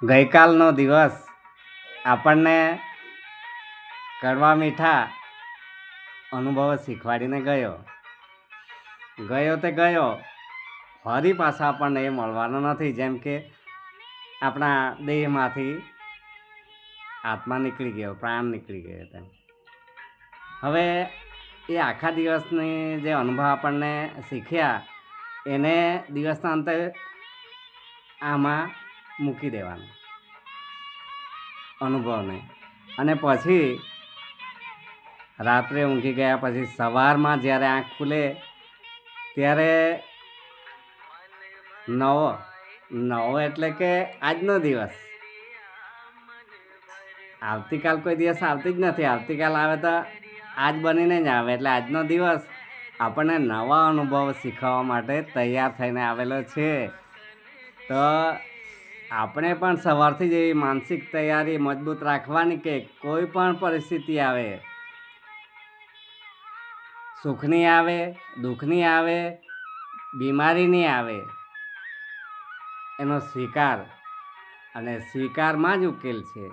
ગઈકાલનો દિવસ આપણને કડવા મીઠા અનુભવો શીખવાડીને ગયો તે ગયો, ફરી પાછા આપણને એ મળવાનો નથી. જેમ કે આપણા દેહમાંથી આત્મા નીકળી ગયો, પ્રાણ નીકળી ગયો તેમ. હવે એ આખા દિવસની જે અનુભવ આપણને શીખ્યા એને દિવસના અંતે આમાં મૂકી દેવાનો અનુભવને, અને પછી રાત્રે ઊંઘી ગયા પછી સવારમાં જ્યારે આંખ ખુલે ત્યારે નવો એટલે કે આજનો દિવસ. આવતીકાલ કોઈ દિવસ આવતી જ નથી. આવતીકાલ આવે તો આજ બનીને જ આવે. એટલે આજનો દિવસ આપણને નવા અનુભવ શીખવવા માટે તૈયાર થઈને આવેલો છે. તો આપણે પણ સવારથી જ એવી માનસિક તૈયારી મજબૂત રાખવાની કે કોઈ પણ પરિસ્થિતિ આવે, સુખની આવે, દુઃખની આવે, બીમારીની આવે, એનો સ્વીકાર, અને સ્વીકારમાં જ ઉકેલ છે.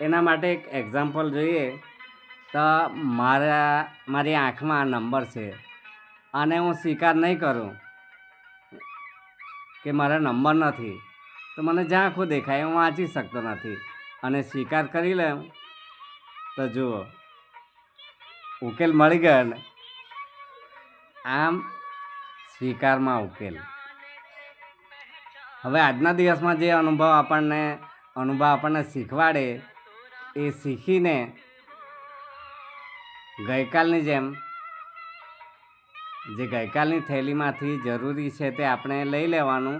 એના માટે એક એક્ઝામ્પલ જોઈએ તો મારી આંખમાં નંબર છે અને હું સ્વીકાર નહીં કરું કે મારા નંબર નથી, તો મને જ્યાં આંખો દેખાય હું વાંચી શકતો નથી. અને સ્વીકાર કરી લઉં તો જુઓ ઉકેલ મળી ગયો ને. આમ સ્વીકારમાં ઉકેલ. હવે આજના દિવસમાં જે અનુભવ આપણને શીખવાડે એ શીખીને ગઈકાલની જેમ જે ગઈકાલની થેલીમાંથી જરૂરી છે તે આપણે લઈ લેવાનું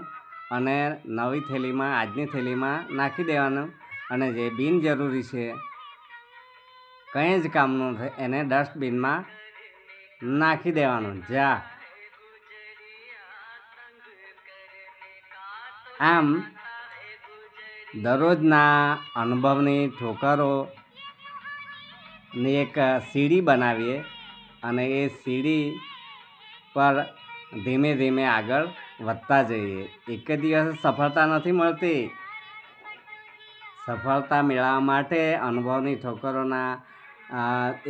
અને નવી થેલીમાં, આજની થેલીમાં નાખી દેવાનું, અને જે બિનજરૂરી છે કંઈ જ કામનું છે એને ડસ્ટબિનમાં નાખી દેવાનું. આમ દરરોજના અનુભવની ઠોકરોની એક સીડી બનાવીએ અને એ સીડી પર ધીમે ધીમે આગળ વધતા જઈએ. એક જ દિવસે સફળતા નથી મળતી. સફળતા મેળવવા માટે અનુભવની ઠોકરોના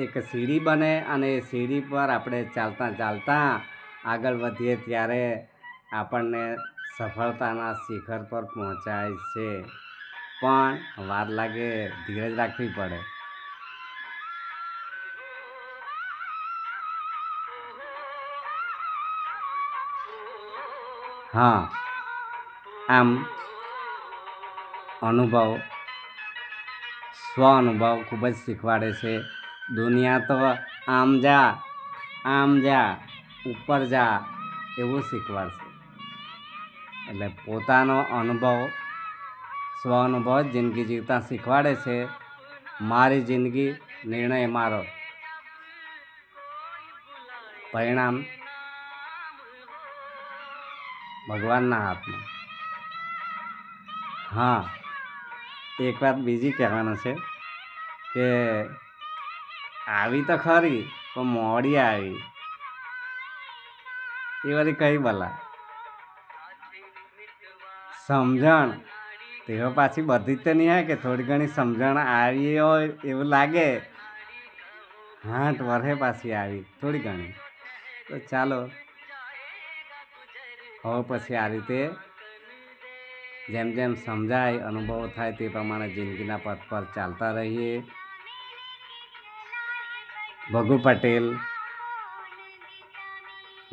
એક સીડી બને, અને એ સીડી પર આપણે ચાલતા ચાલતા આગળ વધીએ ત્યારે આપણને સફળતાના શિખર પર પહોંચાય છે. પણ વાર લાગે, ધીરજ રાખવી પડે. હા, આમ સ્વ અનુભવ ખૂબ જ શીખવાડે છે. દુનિયા તો આમ જા ઉપર જા એવું શીખવાડશે. એટલે પોતાનો અનુભવ, સ્વ અનુભવ જ જિંદગી જીવતા શીખવાડે છે. મારી જિંદગી, નિર્ણય મારો, પરિણામ ભગવાનના હાથમાં. હા, એક વાત બીજી કહેવાનું છે કે આવી તો ખરી પણ મોડી આવી. એ વળી કઈ ભલા સમજણ તેઓ પાછી બધી જ તો નહીં હોય કે થોડી ઘણી સમજણ આવી હોય એવું લાગે. 8 વર્ષે પાછી આવી થોડી ઘણી. તો ચાલો હવે પછી આ રીતે જેમ જેમ સમજાય, અનુભવો થાય તે પ્રમાણે જિંદગીના પથ પર ચાલતા રહીએ. ભગુ પટેલ,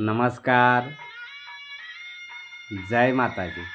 નમસ્કાર, જય માતાજી.